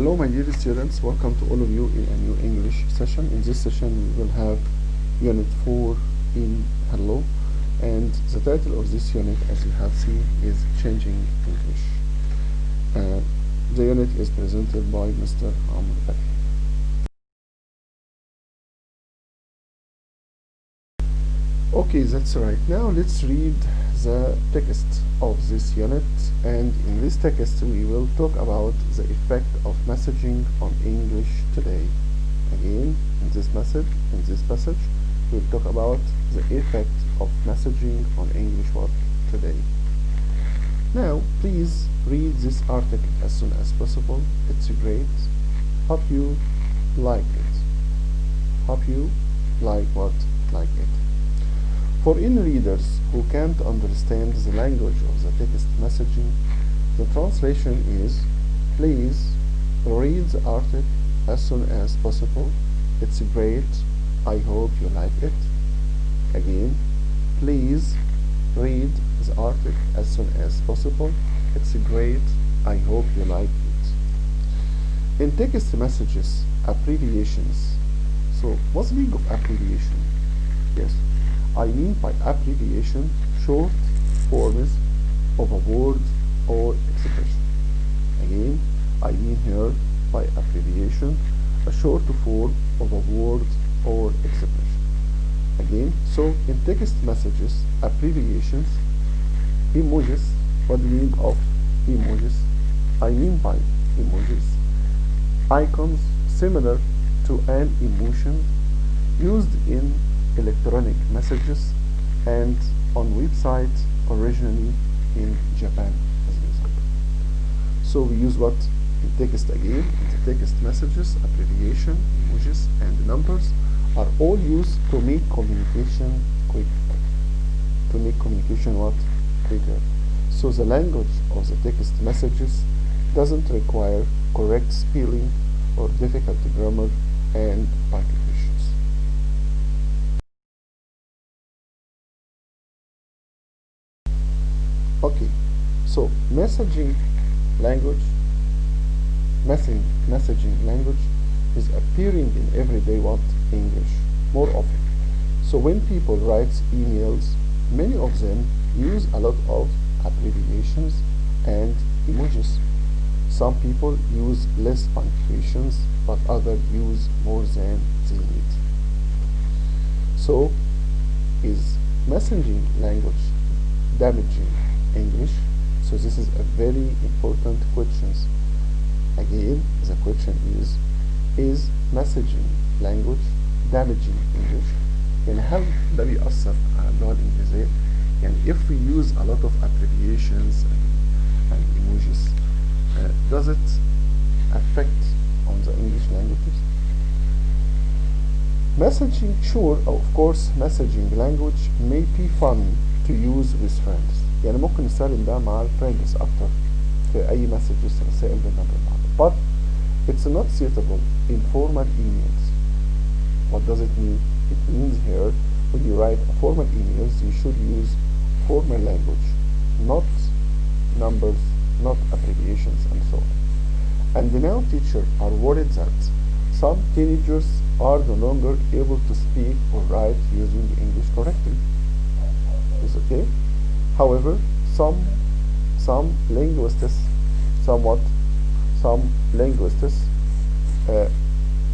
Hello my dear students, welcome to all of you in a new English session. In this session we will have Unit 4 in Hello, and the title of this unit, as you have seen, is Changing English. The unit is presented by Mr. AMR FATHY. Okay, that's right. Now let's read the text of this unit, and in this text we will talk about the effect of messaging on English today. Again, in this passage we'll talk about the effect of messaging on English work today. Now please read this article as soon as possible. It's great. Hope you like it. Hope you like it. For in-readers who can't understand the language of the text messaging, the translation is: please read the article as soon as possible. It's great. I hope you like it. Again, please read the article as soon as possible. It's great. I hope you like it. In text messages, abbreviations. So, what's the meaning of abbreviation? Yes. I mean by abbreviation short forms of a word or expression. Again, I mean here by abbreviation a short form of a word or expression. Again, so in text messages, abbreviations, emojis. What do you mean of emojis? I mean by emojis icons similar to an emotion used in electronic messages and on websites originally in Japan, as an example. So we use what in text again. In the text messages, abbreviation, emojis, and numbers are all used to make communication quicker. To make communication what? Quicker. So the language of the text messages doesn't require correct spelling or difficult grammar and punctuation. Okay, so messaging language is appearing in everyday English more often. So when people write emails, many of them use a lot of abbreviations and emojis. Some people use less punctuations, but others use more than they need. So, is messaging language damaging English? So this is a very important question. Again, the question is messaging language damaging English؟ يعني هل ده بيأثر على اللغة الإنجليزية؟ يعني if we use a lot of abbreviations and emojis, does it affect on the English languages? Messaging, sure, of course, messaging language may be fun to use with friends. يعني ممكن نستخدم ده مع الفريندز أكتر في أي مسجز رسائل بيننا وبين بعض. But it's not suitable in formal emails. What does it mean? It means here when you write formal emails, you should use formal language, not numbers, not abbreviations, and so on. And now teachers are worried that some teenagers are no longer able to speak or write using English correctly. Is okay? However, some linguists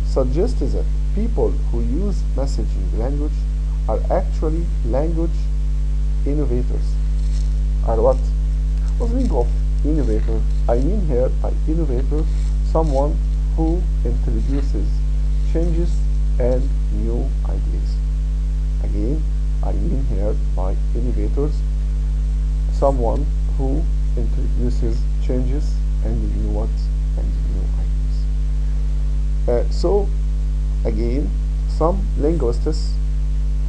suggest that people who use messaging language are actually language innovators. Are what? What's the meaning of innovator? I mean here by innovator someone who introduces changes and new ideas. Again, I mean here by innovators someone who introduces changes and new ideas. So again, some linguists,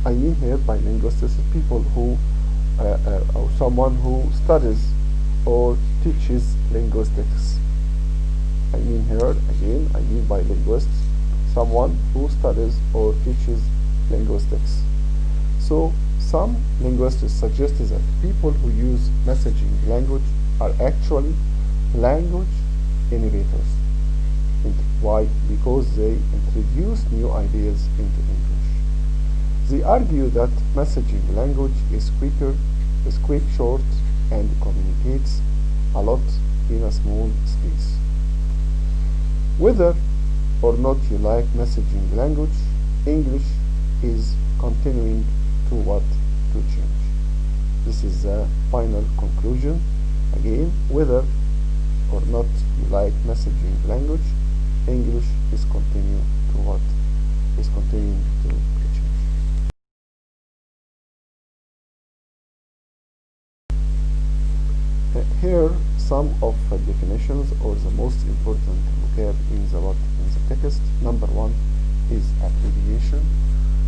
I mean here by linguists people who or someone who studies or teaches linguistics. I mean here again, I mean by linguists someone who studies or teaches linguistics. So some linguists suggest that people who use messaging language are actually language innovators. Why? Because they introduce new ideas into English. They argue that messaging language is quick, short, and communicates a lot in a small space. Whether or not you like messaging language, English is continuing to change. This is the final conclusion. Again, whether or not you like messaging language, English is continuing to change. Here some of the definitions or the most important vocab in the text. Number one is abbreviation.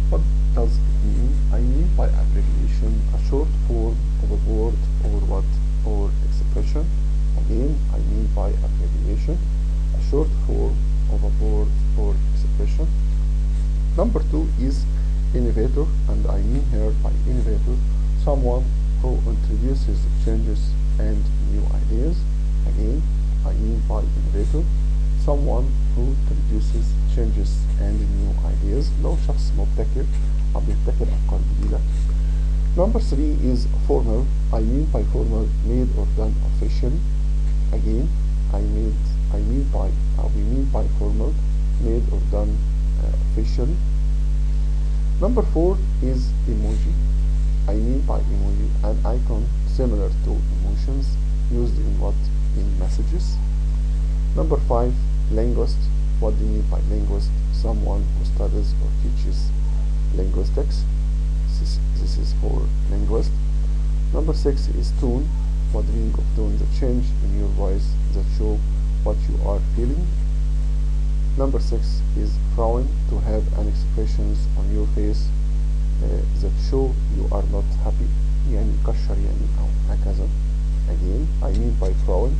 What does it mean? I mean by abbreviation a short form of a word or expression. Again, I mean by abbreviation a short form of a word or expression. Number two is innovator, and I mean here by innovator someone who introduces changes and new ideas. Again, I mean by innovator someone who introduces changes and new ideas. لو شخص مبتكر عم يبتكر أفكار جديدة. Number three is formal. I mean by formal made or done officially. Again, we mean by formal made or done officially. Number four is emoji. I mean by emoji an icon similar to emotions used in messages. Number five, linguist. What do you mean by linguist? Someone who studies or teaches linguistics. This is for linguist. Number six is tone. What do you mean of tone? The change in your voice that show what you are feeling. Number six is frown, to have an expressions on your face that show you are not happy. يعني كشر يعني أو هكذا. Again, I mean by frown,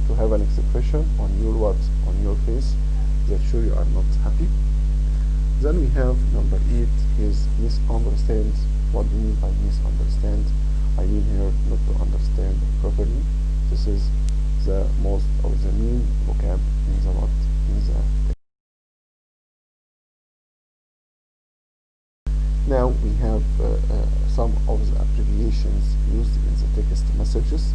to have an expression on your face that show you are not happy. Then we have number 8 is misunderstand. What do you mean by misunderstand? I mean here not to understand properly. This is the most of the main vocab in the text. Now we have some of the abbreviations used in the text messages.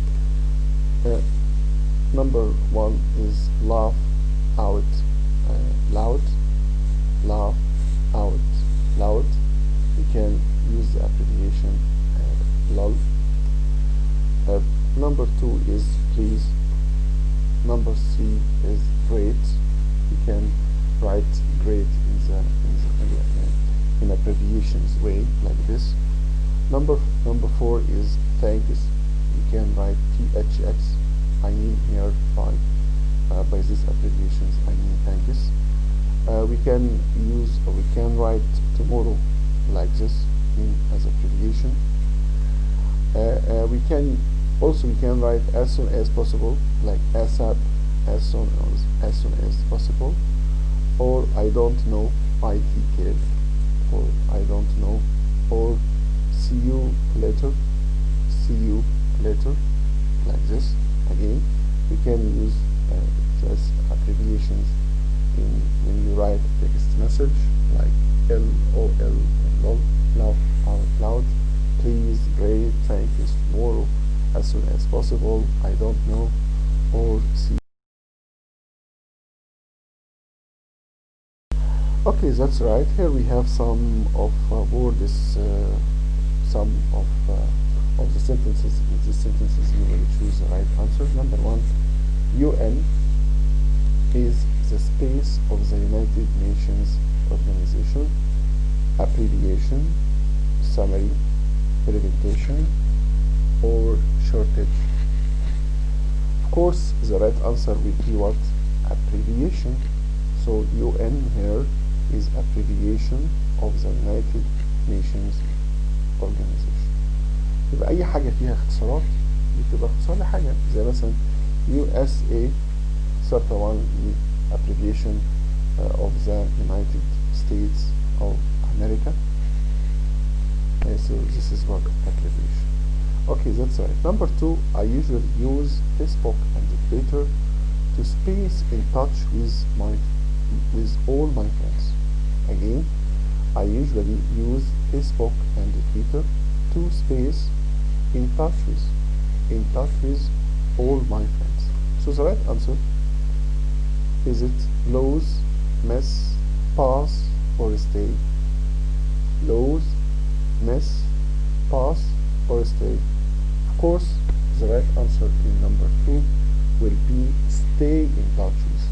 Number one is laugh out loud. Laugh out loud. We can use the abbreviation lol. Number two is please. Number three is great. We can write great in abbreviations way like this. Number four is thanks. We can write THX. I mean here by these abbreviations I mean thanks. We can write tomorrow like this as abbreviation. We can write as soon as possible like ASAP, as soon as possible, or I don't know, ITK, or I don't know, or see you later like this. Again, we can use these abbreviations when you write text message like LOL, lol, laugh out loud, please, great, thank you, tomorrow, as soon as possible, I don't know, or see. Okay, that's right. Here we have some of words, some of the sentences. In these sentences, you will choose the right answer. Number one, UN is the space of the United Nations Organization. Abbreviation, summary, abbreviation, or shortage. Of course, the right answer will be what? Abbreviation. So UN here is abbreviation of the United Nations Organization. يبقى أي حاجة فيها اختصارات بتبقى اختصار لحاجة، زي مثلا USA certain one is abbreviation of the United States of America. So this is what Okay, that's right. Number 2, I usually use Facebook and Twitter to to space in touch with all my friends. Again, I usually use Facebook and Twitter to space in touch with all my friends. So the right answer is it lose, miss, pass, or stay? Lose, miss, pass, or stay? Of course, the right answer in number 2 will be stay in touch with.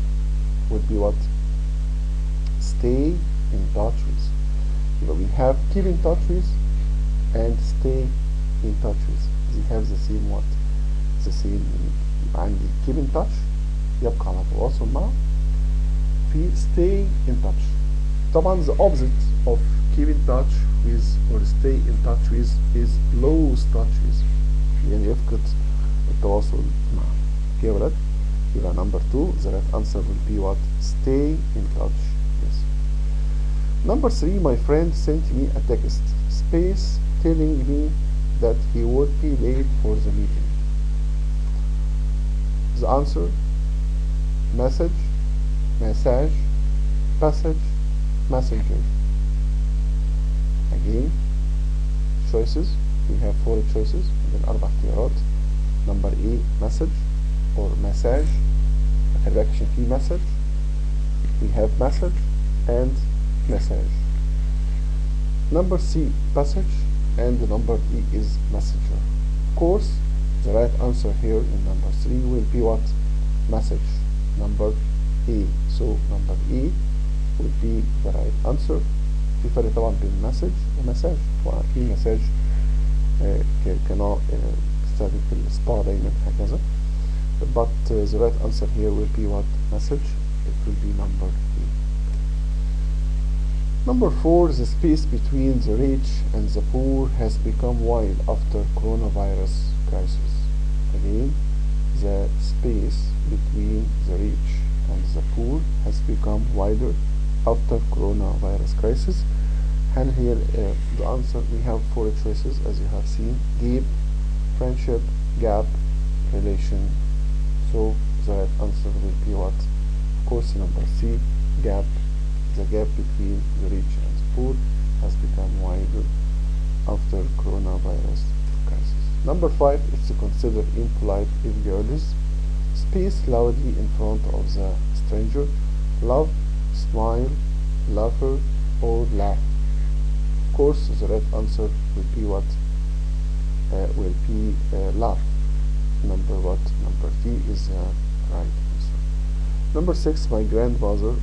Would be what? Stay in touch with. We have keep in touch with and stay in touch with. They have the same what? The same meaning. عندي keep in touch يبقى على تواصل مع. في stay in touch. طبعا the opposite of keep in touch with or stay in touch with is lose touch with. يعني يفقد التواصل معه. Okay يا ولاد؟ يبقى number 2 the right answer will be what? Stay in touch. Yes. Number 3, my friend sent me a text space telling me that he would be late for the meeting. The answer: message, message, passage, messenger. Again, choices. We have 4 choices من 4 اختيارات. Number A message or message. Correction في message. We have message and message. Number C passage and number D is messenger. Of course, the right answer here in number 3 will be what? Message. Number A. So number A will be the right answer. في فرق طبعا بين message ومساج. وعارفين مساج كنوع بتستخدم في السبا دايما هكذا. But the right answer here will be what? Message. It will be number A. Number 4, the space between the rich and the poor has become wide after coronavirus crisis. Again, the space between the rich and the poor has become wider after coronavirus crisis. And here the answer, we have 4 choices as you have seen: gap, friendship, gap, relation. So the right answer will be what? Of course, number C, gap. The gap between the rich and the poor has become wider after coronavirus crisis. Number 5, it's considered impolite if girls space loudly in front of the stranger: love, smile, laughter, or laugh. Of course, the right answer will be what? Will be laugh. Number what? Number D is the right answer. Number 6, my grandmother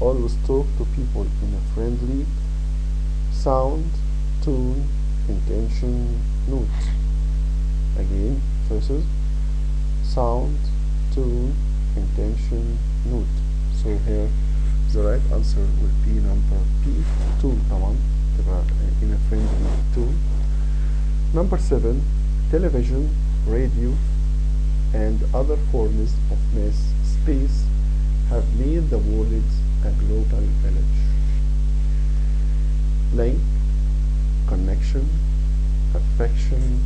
always talked to people in a friendly sound, tune, intention, note. Again, choices: sound, tune, intention, note. So here the right answer will be number B, tune طبعا تبقى in a friendly tune. Number 7, television, radio, and other forms of mass space have made the world a global village. Link, connection, affection,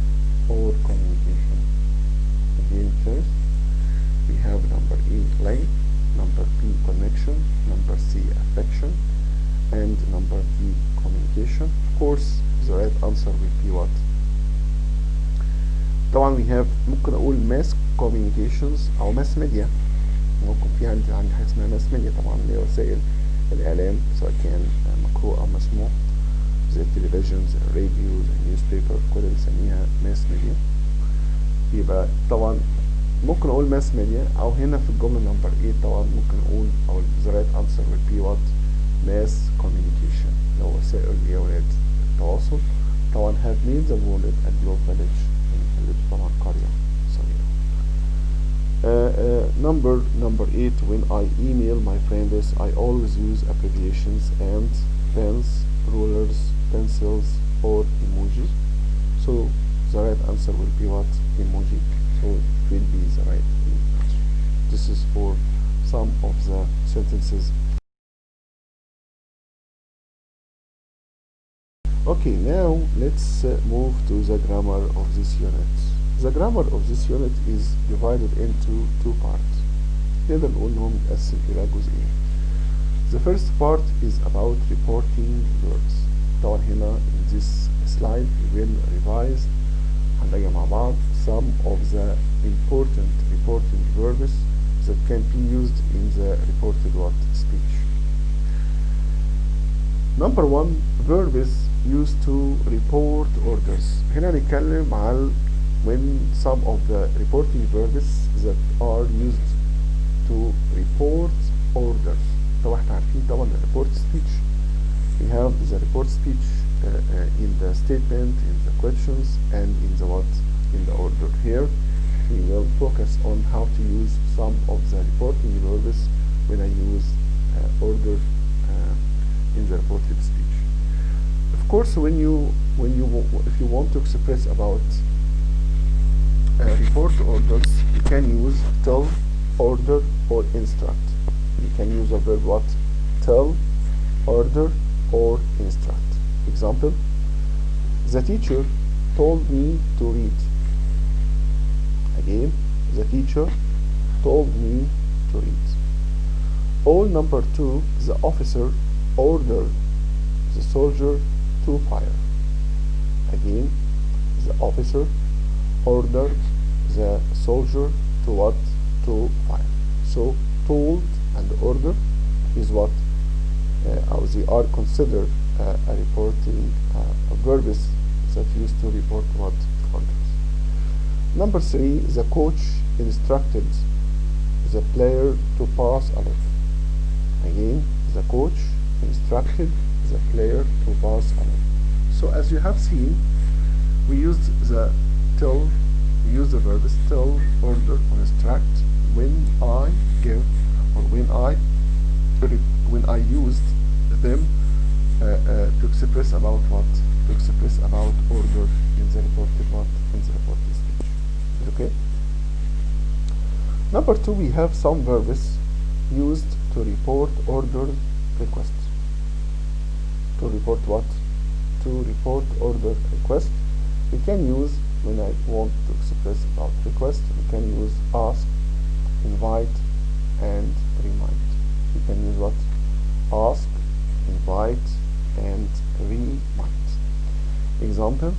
or communication. Again, first we have number A, link, number B, connection, number C, affection, and number D, communication. Of course, the right answer will be what? طبعا we have ممكن اقول mass communications او mass media. ممكن في عندي حاجه اسمها ماس ميديا طبعا، اللي هي وسائل الاعلام سواء كان مقروء او مسموع، زي التلفزيون، زي الراديو، زي النيوز بيبر، كل بنسميها ماس ميديا. يبقى طبعا ممكن اقول ماس ميديا، او هنا في الجمله نمبر 8 طبعا ممكن اقول او the right answer will be what? mass communication، اللي هو وسائل يا ولاد التواصل. طبعا have made the world a global village، اللي طبعا قريه صغيره. Number 8, when I email my friends, I always use abbreviations and pens, rulers, pencils, or emojis. So the right answer will be what? Emoji. So it will be the right answer. This is for some of the sentences. Okay, now let's move to the grammar of this unit. The grammar of this unit is divided into 2 parts. نقدر نقول إن هو متقسم إلى جزئين. The first part is about reporting verbs. طبعا هنا in this slide we will revise هنراجع مع بعض some of the important reporting verbs that can be used in the reported speech. Number one, verbs used to report orders. هنا هنتكلم عن when some of the reporting verbs that are used to report orders. طبعا احنا عارفين طبعا report speech. We have the report speech in the statement, in the questions, and in the in the order. Here we will focus on how to use some of the reporting verbs when I use order in the reported speech. Of course, if you want to express about report orders, you can use tell, order, or instruct. You can use a verb what? Tell, order, or instruct. Example: the teacher told me to read. Again, the teacher told me to read. Or number two, the officer ordered the soldier to fire. Again, the officer ordered the soldier to what? To fire. So told and order is what? They are considered a reporting verbs that used to report what? Orders. Number three, the coach instructed the player to pass a lot. Again, the coach instructed the player to pass a lot. So as you have seen, we used the tell, we use the verbs tell, order, or instruct when I give or when I used them to express about what? To express about order in the reported what? In the reported speech. Okay. Number two, we have some verbs used to report order requests. To report what? To report order request. We can use when I want to express about request. We can use ask, invite, and remind. We can use what? Ask, invite, and remind. Example: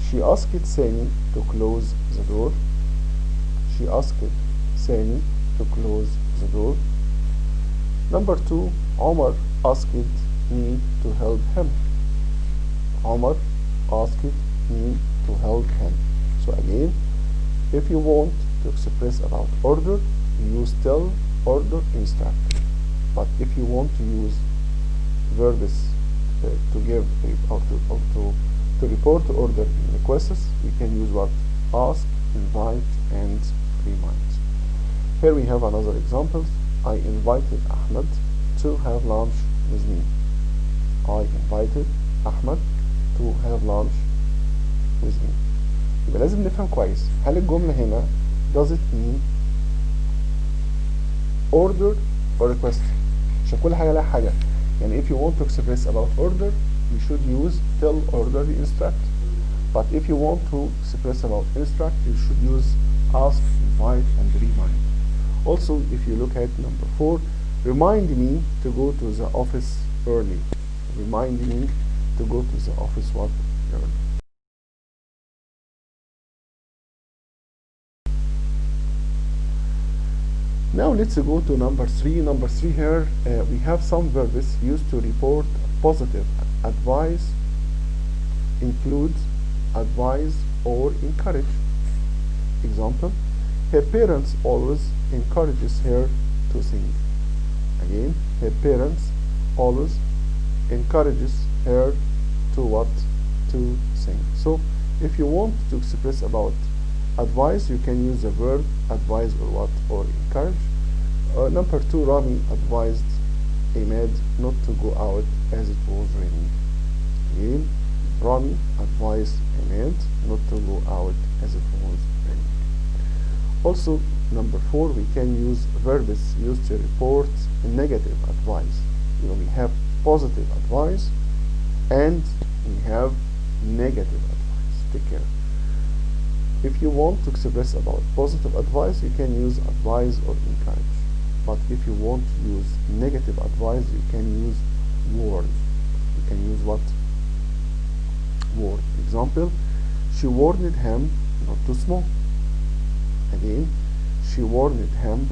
she asked Sani to close the door. She asked Sani to close the door. Number two, Omar asked me to help him. Omar asked me to help him. So again, if you want to express about order, you use tell, order, instruct. But if you want to use verbs to give or to report order in requests, you can use what? Ask, invite, and remind. Here we have another example. I invited Ahmed to have lunch with me. I invited Ahmed to have lunch with me. يبقى لازم نفهم كويس هل الجملة هنا does it mean order or request؟ عشان كل حاجة لها حاجة. يعني if you want to express about order, you should use tell, order, instruct. But if you want to express about instruct, you should use ask, invite, and remind. Also, if you look at number 4, remind me to go to the office early. Remind me to go to the office what? Early. Now let's go to number 3. Number 3 here, we have some verbs used to report positive advice, include, advise, or encourage. Example: her parents always encourages her to sing. Again, her parents always encourages her to what? To sing. So if you want to express about advice, you can use the verb advise or what? Or encourage. Number 2, Rami advised Ahmed not to go out as it was raining. Again, Rami advised Ahmed not to go out as it was raining. Also, number 4, we can use verbs used to report negative advice. We have positive advice and we have negative advice. Take care. If you want to express about positive advice, you can use advise or encourage. but if you want to use negative advice, you can use warn. You can use what? Warn. Example, she warned him not to smoke. Again, she warned him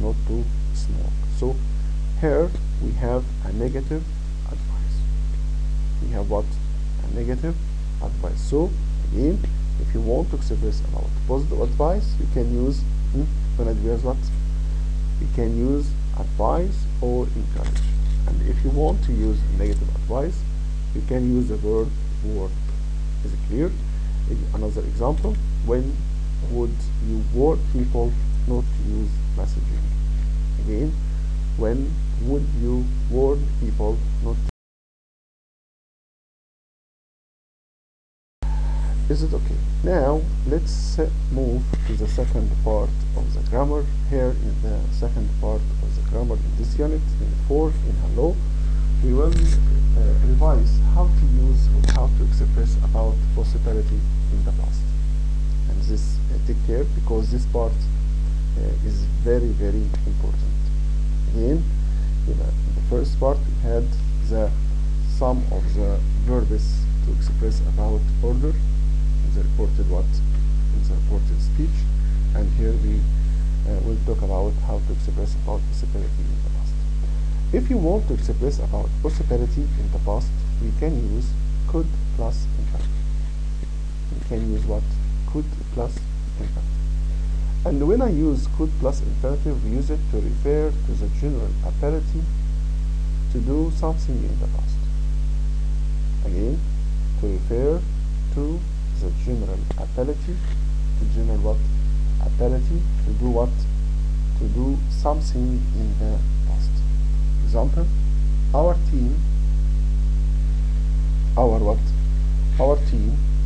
not to smoke. So here we have a negative advice. We have what? A negative advice. So again, if you want to express about positive advice, you can use what? You can use advice or encourage. And if you want to use negative advice, you can use the verb warn. Is it clear? Another example, when would you warn people not to use messaging? Again, when would you warn people not to? Is it okay? Now let's move to the second part of the grammar. Here in the second part of the grammar in this unit, in 4, in hello, we will revise how to use or how to express about possibility in the past. And this take care, because this part is very, very important. Again, in the first part we had some of the verbs to express about order in the reported speech, and here we will talk about how to express about possibility in the past. If you want to express about possibility in the past, we can use could plus infinitive. We can use what? Could plus infinitive. And when I use could plus infinitive, we use it to refer to the general ability to do something in the past. Again, to refer to the general ability, ability to do what? To do something in the past. Example, our team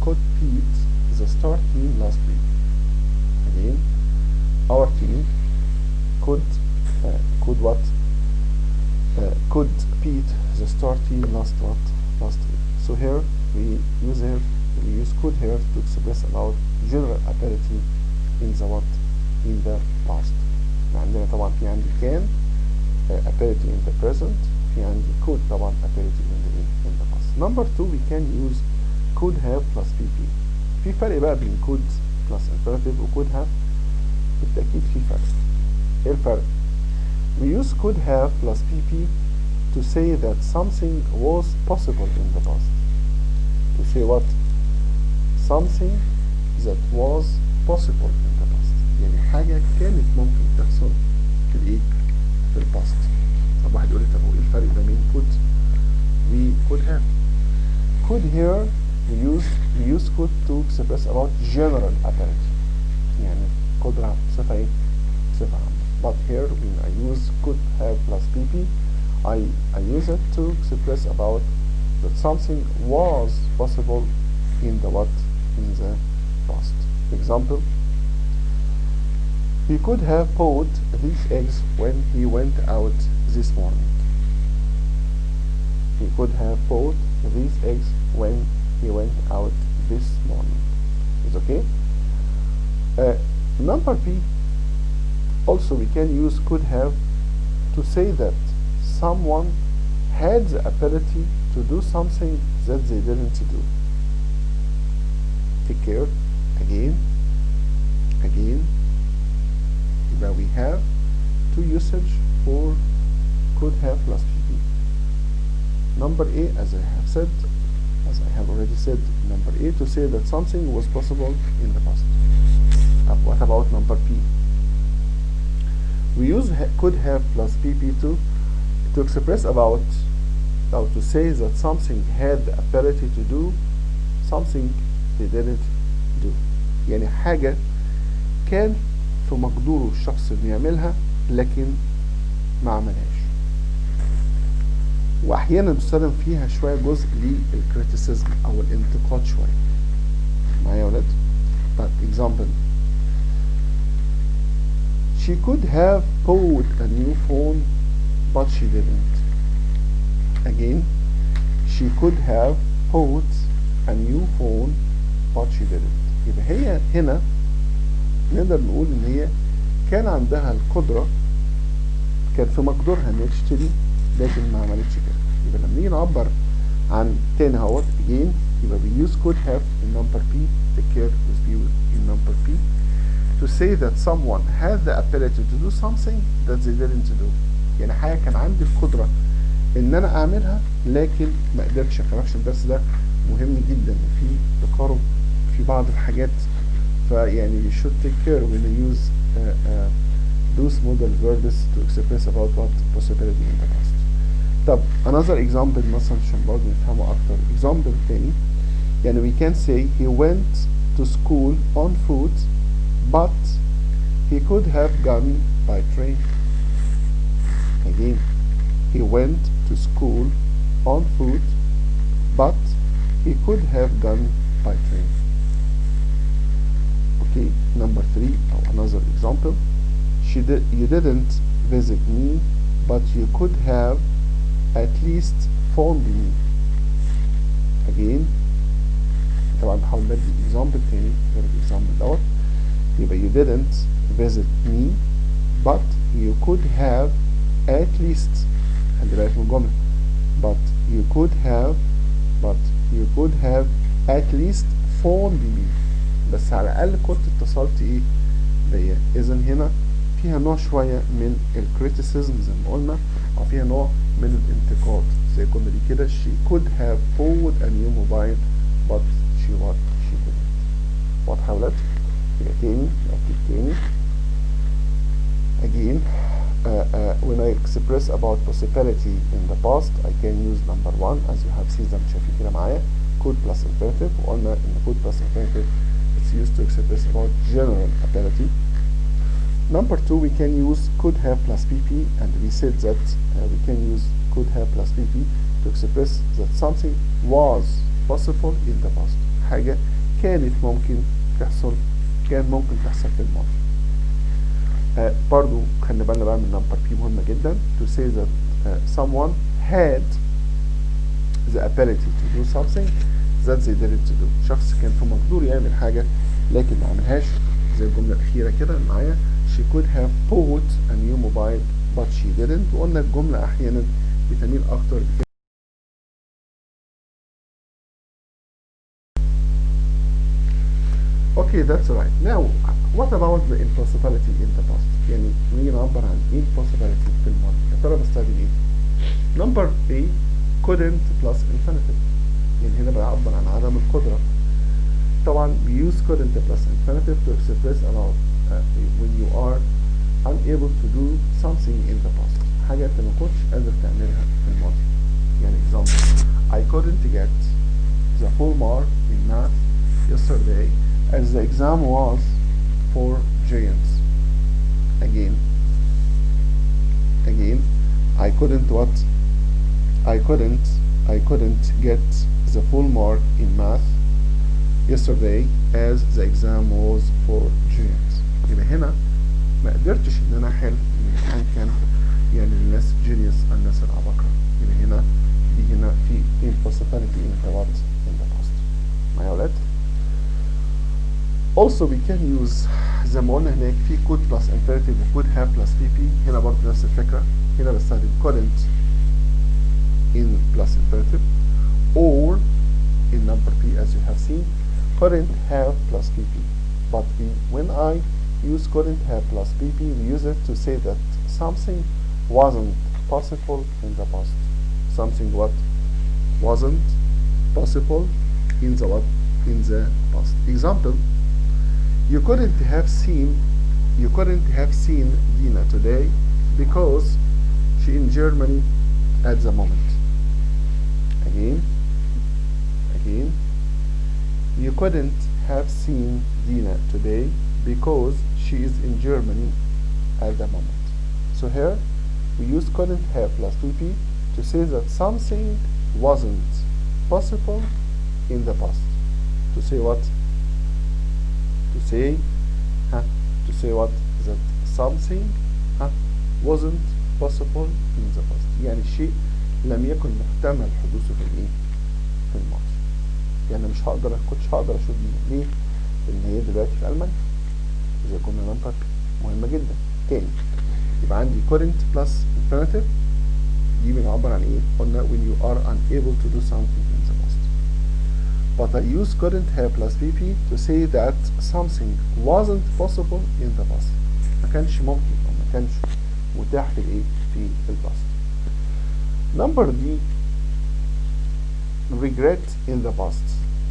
could beat the star team last week. Again, our team could beat the star team last week. So here we use could here to express about general ability in the past. عندنا طبعا في عندي can ability in the present، في عندي could طبعا ability in the past. Number 2, we can use could have plus PP. في فرق بقى بين could plus imperative و could have. بالتأكيد في فرق. ايه الفرق؟ We use could have plus PP to say that something was possible in the past. To say what? Something that was possible in the past. يعني حاجة كانت ممكن تحصل في الايه؟ في الباست. طب واحد يقول لي طب هو ايه الفرق ما بين could could have؟ Could here we use could to express about general ability. يعني قدرة بصفة ايه؟ بصفة عامة. But here when I use could have plus PP, I use it to express about that something was possible in the past. Example, he could have bought these eggs when he went out this morning. He could have bought these eggs when he went out this morning. Is okay? Number B, also we can use could have to say that someone had the ability to do something that they didn't do. Take care. Again. Now we have two usage for could have plus PP. Number A, as I have already said, number A to say that something was possible in the past. What about number P? We use could have plus PP to express about, or to say that something had the ability to do something they didn't do. يعني حاجة كان في مقدوره الشخص انه يعملها لكن ما عملهاش. واحيانا بيستخدم فيها شوية جزء للكريتيسيزم او الانتقاد شوية. معايا يا ولاد؟ طيب example, she could have bought a new phone but she didn't. Again, she could have bought a new phone but she didn't. يبقى هي هنا نقدر نقول ان هي كان عندها القدرة كان في مقدورها انها تشتري لكن ما عملتش كده. يبقى لما نيجي نعبر عن تاني اهوت again يبقى we use could have in number P, take care with be in number P to say that someone has the ability to do something that they didn't do. يعني حاجة كان عندي القدرة ان انا اعملها لكن ما قدرتش. خلاص الدرس ده مهم جدا وفي تقارب في بعض الحاجات، فيعني you should take care when you use those modal verbs to express about what possibility in the past. طب another example مثلا عشان برضه نفهمه اكتر. example تاني يعني we can say he went to school on foot but he could have gone by train. Again, he went to school on foot but he could have gone by train. Okay, number 3 or another example. You didn't visit me but you could have at least phoned me. Again طبعا بحاول ندي example تاني غير example دوت. يبقى you didn't visit me but you could have at least، خلي بالك من الجملة، but you could have at least phoned me، بس على الأقل كنت اتصلت ايه بيا. إذا هنا فيها نوع شوية من الكريتيسيزم زي ما قلنا، أو فيها نوع من الانتقاد زي الجملة دي كده she could have bought a new mobile but she didn't. واضحة يا ولاد؟ يبقى تاني نأكد تاني. Again when I express about possibility in the past I can use number 1 as you have seen زي ما شايفين كده معايا could plus infinitive، وقلنا إن could plus infinitive it's used to express about general ability. Number 2 we can use could have plus PP, and we said that we can use could have plus PP to express that something was possible in the past. حاجة كانت ممكن تحصل في الماضي. برضو خلي بالنا بقى من number P مهمة جدا to say that someone had the ability to do something that they didn't do. شخص كان في مقدوره يعمل حاجة لكن ما عملهاش، زي الجملة الأخيرة كده معايا she could have bought a new mobile but she didn't. وقلنا الجملة أحيانا بتميل أكتر Okay, that's right. Now, what about the impossibility in the past? يعني نيجي نعبر عن impossibility في الماضي. يا ترى بستخدم ايه؟ Number A couldn't plus infinitive. يعني هنا بعبر عن عدم القدرة. طبعا we use couldn't plus infinitive to express about when you are unable to do something in the past. حاجة انت ما كنتش قادر تعملها في الماضي. يعني example I couldn't get the full mark in math yesterday as the exam was for giants. Again I couldn't get the full mark in math yesterday as the exam was for giants. يبقى هنا ما قدرتش ان انا احل الامتحان كان يعني للناس جينيوس الناس العباقرة. يبقى هنا في impossibility in the past. معايا يا ولاد؟ Also we can use زي ما قلنا هناك في could plus infinitive و could have plus PP. هنا برضه نفس الفكرة. هنا بستخدم couldn't in plus infinitive or in number P as you have seen couldn't have plus PP. But when I use couldn't have plus PP we use it to say that something wasn't possible in the past. Something what wasn't possible in the past. Example, you couldn't have seen Dina today because she in Germany at the moment. Again, you couldn't have seen Dina today because she is in Germany at the moment. So here we use couldn't have plus PP to say that something wasn't possible in the past. To say what? To say what? That something wasn't possible in the past. يعني شيء لم يكن محتمل حدوثه في الماضي. يعني كنتش هقدر اشوف دي. ليه؟ لان هي دلوقتي في ألمانيا. إذا كنا نمبر مهمة جدا. تاني يبقى عندي couldn't plus infinitive دي بنعبر عن ايه؟ قلنا when you are unable to do something in the past. But I use couldn't have plus pp to say that something wasn't possible in the past. ما كانش ممكن او ما كانش متاح في الايه؟ في الباست. Number D regret in the past.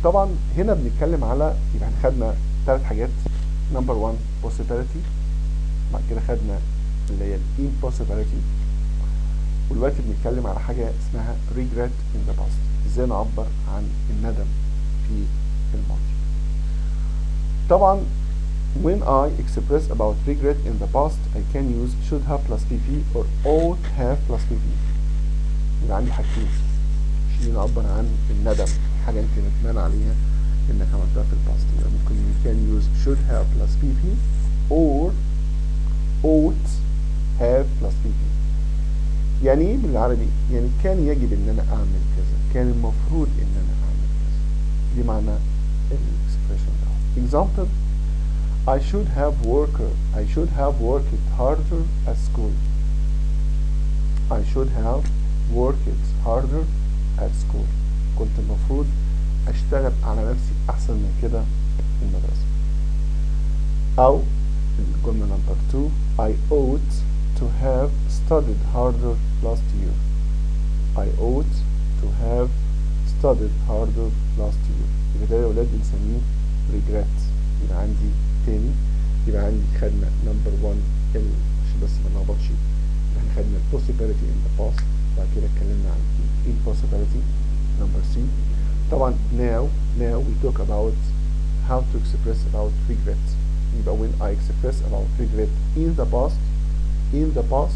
طبعا هنا بنتكلم على يبقى احنا خدنا 3 حاجات. Number 1 possibility، بعد كده خدنا اللي هي impossibility، ودلوقتي بنتكلم على حاجة اسمها regret in the past، ازاي نعبر عن الندم في الماضي. طبعا when I express about regret in the past I can use should have plus pp or ought have plus pp. يبقى عندي حاجتين عشان نعبر عن الندم، حاجة انت ندمان عليها انك عملتها في الباست. يبقى ممكن you can use should have plus pp or ought have plus pp. يعني ايه بالعربي؟ يعني كان يجب ان انا اعمل كذا، كان المفروض ان انا اعمل كذا، دي معنى الاكسبريشن ده. example I should have worked harder at school. I should have worked harder at school. كنت المفروض اشتغل على نفسي احسن من كده في المدرسة. او الجملة نمبر 2 I ought to have studied harder last year. I ought to have studied harder last year. يبقى ده يا ولاد بنسميه regret. يبقى عندي تاني، يبقى عندي خدنا نمبر 1 عشان بس ما نلخبطش، احنا خدنا possibility in the past، بعد كده اتكلمنا عن impossibility نمبر C. طبعا now we talk about how to express about regret. يبقى when I express about regret in the past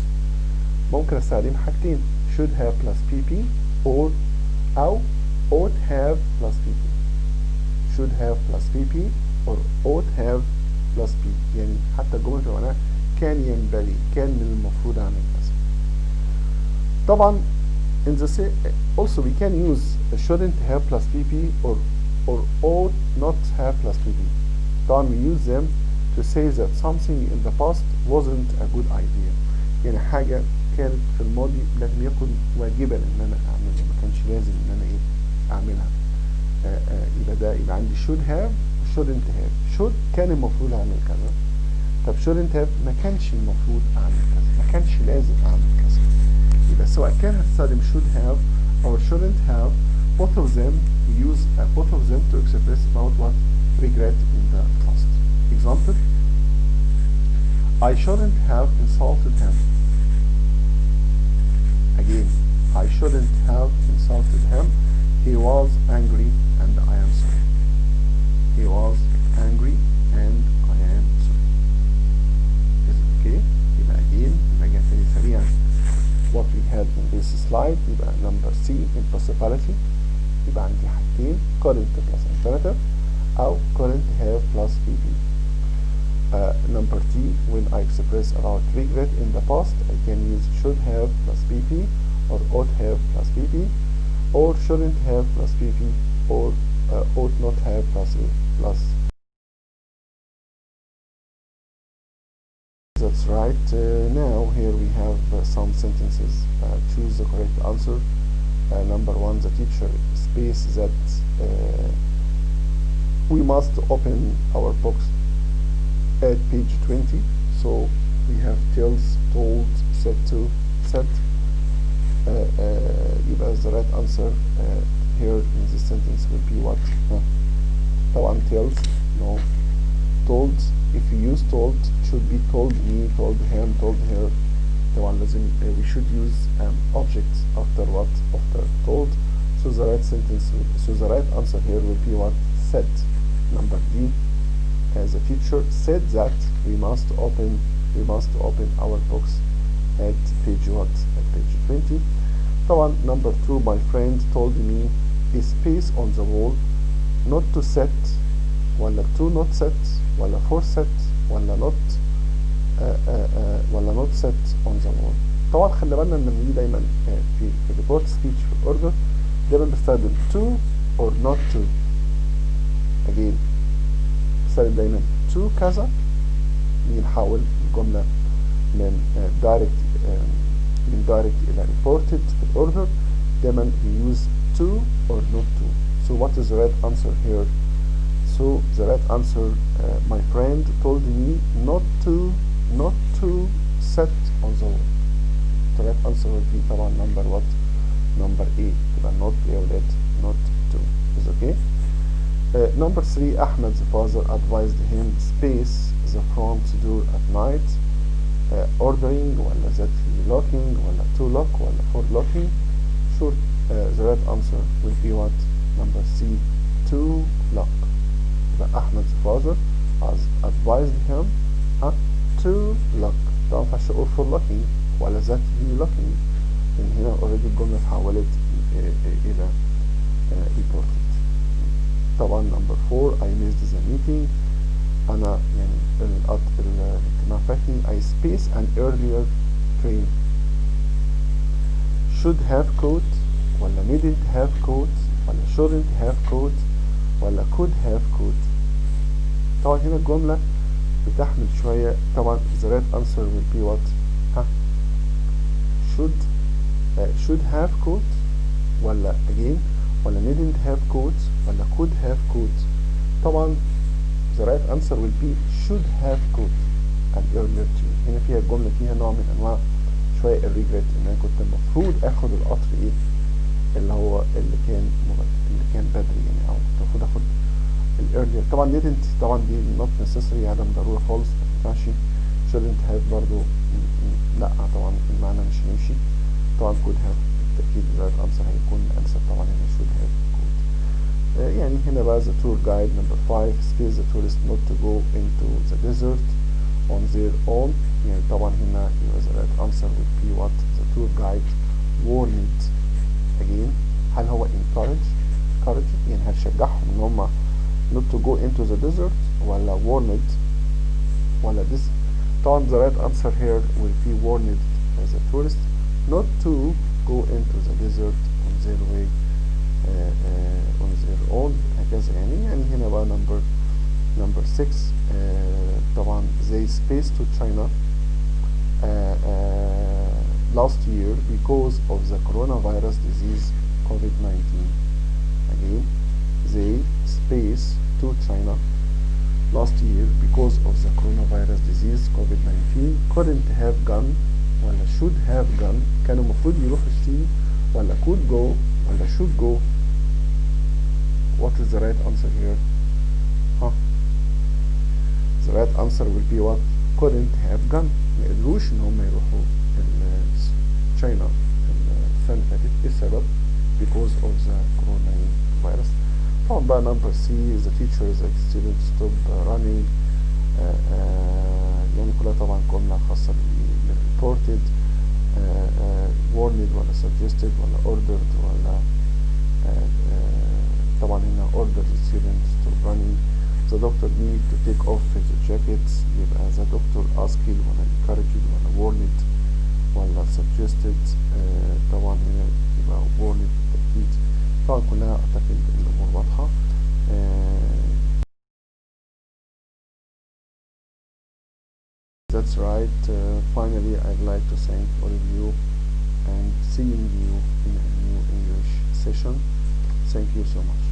ممكن استخدم حاجتين should have plus pp or أو ought have plus pp. should have plus pp or ought have plus p. يعني حتى الجملة تبقى معناها كان ينبغي، كان من المفروض أعمل كذا. طبعا in the also we can use shouldn't have plus pp or ought not have plus pp. طبعا we use them to say that something in the past wasn't a good idea. يعني حاجة كانت في الماضي لم يكن واجبا ان انا اعملها، ما كانش لازم ان انا ايه اعملها. يبقى ده يبقى عندي should have shouldn't have. should كان المفروض اعمل كذا، طب shouldn't have ما كانش المفروض اعمل كذا، ما كانش لازم اعمل كذا. يبقى سواء كان هتستخدم should have or shouldn't have, both of them use both of them to express about what regret in the past. Example I shouldn't have insulted him. Again, I shouldn't have insulted him. He was angry and I am sorry. He was angry and I am sorry. Is it okay? يبقى again نرجع تاني سريعا what we had in this slide. يبقى number C impossibility، يبقى عندي حاجتين couldn't plus infinitive أو couldn't have plus pp. Number T, when I express about regret in the past, I can use should have plus pp or ought have plus pp or shouldn't have plus pp or ought not have plus plus. That's right. Now here we have some sentences. Choose the correct answer. Number 1, the teacher space that we must open our books at page 20. So we have tells, told, said to, said. يبقى the right answer here in this sentence will be what? طبعا tells, no. Told, if you use told, should be told me, told him, told her. طبعا لازم we should use objects after what? After told. So the right sentence, so the right answer here will be what? Said. Number D. As a teacher said that we must open our books at page what? At page 20. طبعا number 2, my friend told me a space on the wall not to set ولا to not set ولا for set ولا not ولا not set on the wall. طبعا خلي بالنا ان دي دايما في report speech في الاوردر دايما بستخدم to or not to. again بستخدم دايما to كذا، نيجي نحول الجملة من direct إلى reported في الأوردر دايما we use to or not to. So what is the right answer here? So the right answer, my friend told me not to sit on the wall. The right answer will be طبعا number what? Number A. يبقى not يا ولاد not to. Is okay? Number 3, Ahmed's father advised him space the front door at night. Ordering ولا that he locking ولا to lock ولا for locking. Sure, the right answer will be what? Number C, to lock. يبقى Ahmed's father has advised him to lock. طبعا ما ينفعش for locking ولا that he locking. لأن هنا already الجملة اتحولت إلى reported. طبعا number 4, I missed the meeting. أنا يعني الاجتماع فاتني. I spaced an earlier train. should have caught ولا didn't have caught ولا shouldn't have caught ولا could have caught. طبعا هنا الجملة بتحمل شوية. طبعا the right answer will be what? should have caught ولا again ولا didn't have caught ولا could have caught. طبعا the right answer will be should have caught an earlier train. هنا فيها الجملة فيها نوع من أنواع شوية الريجريت إن أنا كنت المفروض آخد القطر إيه اللي كان بدري يعني، أو المفروض آخد earlier. طبعا didn't طبعا دي not necessary، عدم ضرورة خالص، مينفعش. shouldn't have برضو لأ، طبعا المعنى مش هيمشي. طبعا could have بالتأكيد the right answer هيكون أنسب طبعا هنا should have could. يعني هنا بقى the tour guide number 5 space the tourists not to go into the desert on their own. يعني طبعا هنا يبقى the right answer would be what? The tour guide warned again. هل هو encourage يعني هتشجعهم ان هم not to go into the desert ولا warned ولا this. طبعا the right answer here will be warned as a tourist not to go into the desert on their way on their own هكذا يعني هنا بقى number 6 طبعا they spaced to China last year because of the coronavirus disease COVID-19. Again, they spaced to China last year because of the coronavirus disease COVID-19. couldn't have gone ولا should have gone. كانوا المفروض يروحوا الصين ولا could go ولا should go. What is the right answer here? The right answer will be what? couldn't have gone. ما قدروش ان هم يروحوا China السنة اللي فاتت. ايه السبب؟ because of the coronavirus. طبعا بقى number C the teachers the students stop running. يعني كلها طبعا جملة خاصة reported warned ولا suggested ولا ordered ولا طبعا هنا ordered the students stop running. the doctor need to take off his jackets. يبقى the doctor asked ولا encouraged ولا warned ولا suggested. طبعا هنا يبقى warned بالتأكيد. طبعا كلها أعتقد الأمور واضحة. That's right. Finally, I'd like to thank all of you and seeing you in a new English session. Thank you so much.